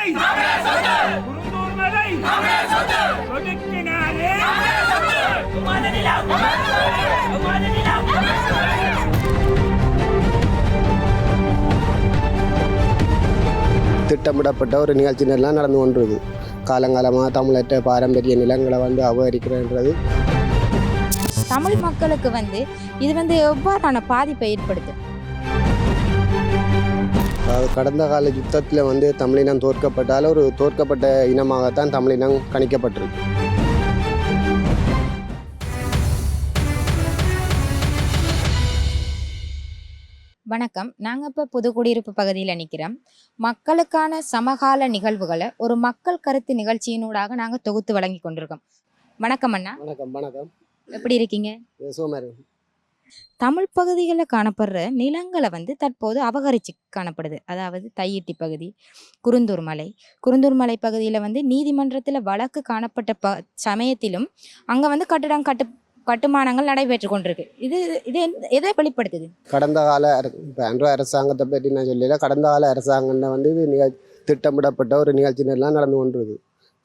குருந்தூர் மலை ஒடுக்கினாலே திட்டமிடப்பட்ட ஒரு நிகழ்ச்சி எல்லாம் நடந்து கொண்டிருக்கு. காலங்காலமாக தமிழற்ற பாரம்பரிய நிலங்களை அபகரிக்கிறன்றது. தமிழ் மக்களுக்கு இது எவ்வாறான பாதிப்பை ஏற்படுத்தும்? கடந்த கால யுத்தத்தில் தமிழினம் தோற்கப்பட்டால் ஒரு தோற்கப்பட்ட இனமாகத்தான் தமிழினம் கணிக்கப்பட்டிருக்கு. வணக்கம். நாங்கள் இப்போ புதுக்குடியிருப்பு பகுதியில் நிற்கிறோம். மக்களுக்கான சமகால நிகழ்வுகளை ஒரு மக்கள் கருத்து நிகழ்ச்சியினூடாக நாங்கள் தொகுத்து வழங்கி கொண்டிருக்கோம். வணக்கம் அண்ணா. வணக்கம். வணக்கம். எப்படி இருக்கீங்க? சோமாரி. தமிழ் பகுதிகளில் காணப்படுற நிலங்களை தற்போது அபகரித்து காணப்படுது. அதாவது தையிட்டி பகுதி, குருந்தூர் மலை பகுதியில் நீதிமன்றத்தில் வழக்கு காணப்பட்ட சமயத்திலும் அங்கே கட்டுமானங்கள் நடைபெற்று கொண்டிருக்கு. இது எதை வெளிப்படுத்துது? கடந்த கால இப்போ அரசாங்கத்தை பற்றி நான் சொல்லல. கடந்த கால அரசாங்கம் இது திட்டமிடப்பட்ட ஒரு நிகழ்ச்சி எல்லாம் நடந்து கொண்டிருக்கு.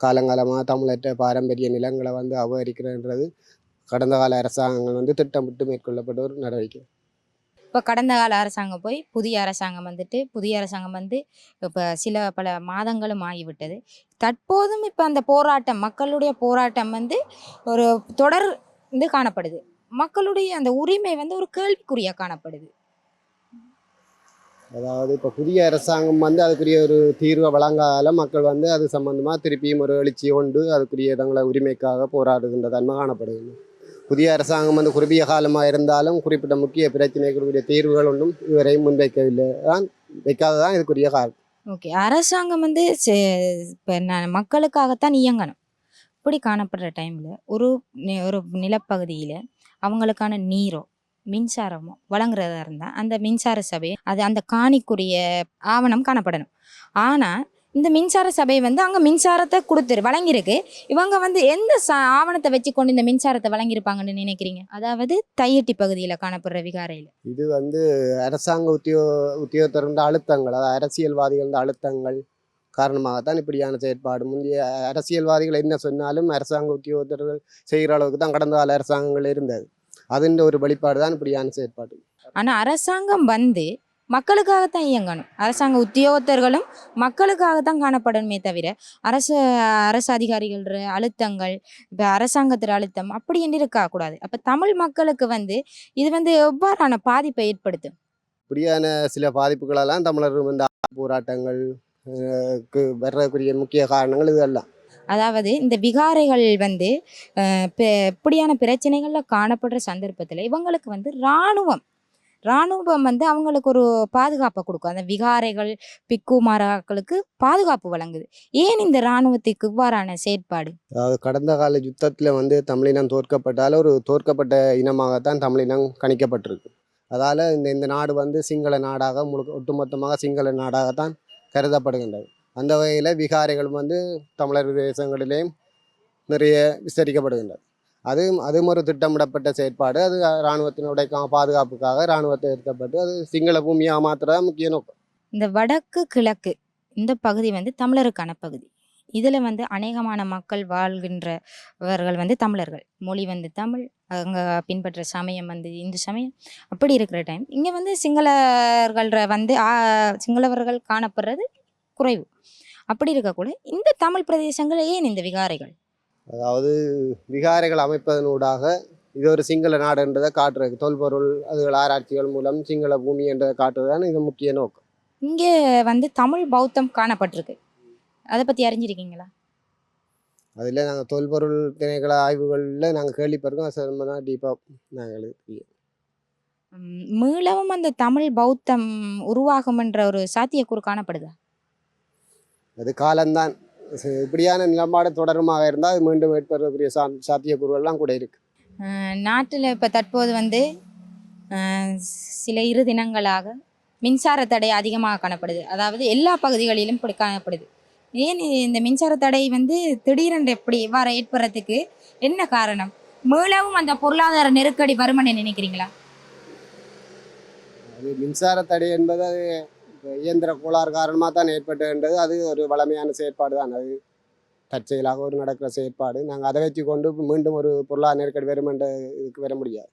காலங்காலமாக தமிழற்ற பாரம்பரிய நிலங்களை அபகரிக்கிறன்றது கடந்த கால அரசாங்கங்கள் திட்டமிட்டு மேற்கொள்ளப்பட்ட ஒரு நடவடிக்கை. இப்போ கடந்த கால அரசாங்கம் போய் புதிய அரசாங்கம் இப்போ பல மாதங்களும் ஆகிவிட்டது. தற்போதும் இப்போ அந்த போராட்டம், மக்களுடைய போராட்டம் ஒரு தொடர் காணப்படுது. மக்களுடைய அந்த உரிமை ஒரு கேள்விக்குறியா காணப்படுது. அதாவது இப்போ புதிய அரசாங்கம் அதுக்குரிய ஒரு தீர்வை வழங்காத மக்கள் அது சம்பந்தமாக திருப்பியும் ஒரு எழுச்சி கொண்டு அதுக்குரிய தங்களை உரிமைக்காக போராடுகின்ற தன்மை காணப்படுகிறது. புதிய அரசாங்கம் குறுகிய காலமாக இருந்தாலும் குறிப்பிட்ட முக்கிய பிரச்சனைகளுடைய தீர்வுகள் ஒன்றும் இதுவரை முன்வைக்கவில்லை வைக்காததான் இதுக்குரிய காரணம். ஓகே, அரசாங்கம் இப்போ மக்களுக்காகத்தான் இயங்கணும். இப்படி காணப்படுற டைமில் ஒரு நிலப்பகுதியில் அவங்களுக்கான நீரோ மின்சாரமோ வழங்குறதா இருந்தால் அந்த மின்சார சபை அந்த காணிக்குரிய ஆவணம் காணப்படணும். ஆனால் இந்த மின்சார சபை அங்கே மின்சாரத்தை வழங்கியிருக்கு. இவங்க எந்த ஆவணத்தை வச்சு கொண்டு இந்த மின்சாரத்தை வழங்கியிருப்பாங்கன்னு நினைக்கிறீங்க? அதாவது தையிட்டி பகுதியில் காணப்படுற விகாரையில் இது அரசாங்க உத்தியோகத்தருடைய அழுத்தங்கள், அதாவது அரசியல்வாதிகள அழுத்தங்கள் காரணமாகத்தான் இப்படியான செயற்பாடு. முந்தைய அரசியல்வாதிகள் என்ன சொன்னாலும் அரசாங்க உத்தியோகத்தர்கள் செய்கிற அளவுக்கு தான் கடந்த கால அரசாங்கங்கள் இருந்தது. அதன் ஒரு வெளிப்பாடு தான் இப்படியான செயற்பாடு. ஆனால் அரசாங்கம் மக்களுக்காகத்தான் இயங்கணும். அரசாங்க உத்தியோகத்தர்களும் மக்களுக்காகத்தான் காணப்படணுமே தவிர அரசு அதிகாரிகள் அழுத்தங்கள், இப்போ அரசாங்கத்தின் அழுத்தம் அப்படி என்று இருக்கக்கூடாது. அப்போ தமிழ் மக்களுக்கு இது எவ்வாறான பாதிப்பை ஏற்படுத்தும்? இப்படியான சில பாதிப்புகளெல்லாம் தமிழர் போராட்டங்கள் வர்றதுக்குரிய முக்கிய காரணங்கள் இதெல்லாம். அதாவது இந்த விகாரைகள் இப்படியான பிரச்சனைகளில் காணப்படுற சந்தர்ப்பத்தில் இவங்களுக்கு இராணுவம் அவங்களுக்கு ஒரு பாதுகாப்பை கொடுக்கும். அந்த விகாரைகள் பிக்குமாராக்களுக்கு பாதுகாப்பு வழங்குது. ஏன் இந்த இராணுவத்துக்கு இவ்வாறான செயற்பாடு? அதாவது கடந்த கால யுத்தத்தில் தமிழினம் தோற்கப்பட்டால் ஒரு தோற்கப்பட்ட இனமாகத்தான் தமிழினம் கணிக்கப்பட்டிருக்கு. அதால் இந்த நாடு சிங்கள நாடாக ஒட்டுமொத்தமாக சிங்கள நாடாகத்தான் கருதப்படுகின்றது. அந்த வகையில் விகாரைகள் தமிழர் தேசங்களிலேயும் நிறைய விஸ்தரிக்கப்படுகின்றது. அதுவும் ஒரு திட்டமிடப்பட்ட செயற்பாடு. அது இராணுவத்தினுடைய பாதுகாப்புக்காக இராணுவத்தை எடுக்கப்பட்டு அது சிங்கள பூமியாக மாத்திரதான் முக்கிய நோக்கம். இந்த வடக்கு கிழக்கு இந்த பகுதி தமிழருக்கான பகுதி. இதில் அநேகமான மக்கள் வாழ்கின்றவர்கள் தமிழர்கள். மொழி தமிழ், அங்கே பின்பற்ற சமயம் இந்து சமயம். அப்படி இருக்கிற டைம் இங்கே சிங்களவர்கள் காணப்படுறது குறைவு. அப்படி இருக்கக்கூட இந்த தமிழ் பிரதேசங்கள் ஏன் இந்த விகாரைகள்? அதாவது விகாரைகள் அமைப்பதனூடாக இது ஒரு சிங்கள நாடு என்றதை காட்டுறது, தொல்பொருள் அதுகள் ஆராய்ச்சிகள் மூலம் சிங்கள பூமி என்றதை காட்டுறதுதான் இது முக்கிய நோக்கம். இங்கே தமிழ் பௌத்தம் காணப்பட்டிருக்கு. அதை பற்றி அறிஞ்சிருக்கீங்களா? அதில் நாங்கள் தொல்பொருள் திணைக்கள ஆய்வுகளில் நாங்கள் கேள்விப்பட்டிருக்கோம். அது தான் டீப்பாக நாங்கள் மீளவும் அந்த தமிழ் பௌத்தம் உருவாகும் என்ற ஒரு சாத்தியக்கூறு காணப்படுதா? அது காலம்தான். இப்படியான நிலப்பாடு தொடருமாக இருந்தால் அது மீண்டும் ஏற்படக்கூடிய சாத்தியக்கூறுகள்லாம் கூட இருக்குது. நாட்டில் இப்போ தற்போது சில இரு தினங்களாக மின்சார தடை அதிகமாக காணப்படுது. அதாவது எல்லா பகுதிகளிலும் இப்படி காணப்படுது. ஏன் இந்த மின்சார தடை திடீரென்று இவ்வாறு ஏற்படுறதுக்கு என்ன காரணம்? மீளவும் அந்த பொருளாதார நெருக்கடி வரும்னு நினைக்கிறீங்களா? அது மின்சார தடை என்பது இயந்திர கோளாறு காரணமாக தான் ஏற்பட்டுன்றது. அது ஒரு வளமையான செயற்பாடு தான். அது தற்செயலாக ஒரு நடக்கிற செயற்பாடு. நாங்கள் அதை வச்சு கொண்டு மீண்டும் ஒரு பொருளாதார நெருக்கடி வரும் என்ற இதுக்கு வர முடியாது.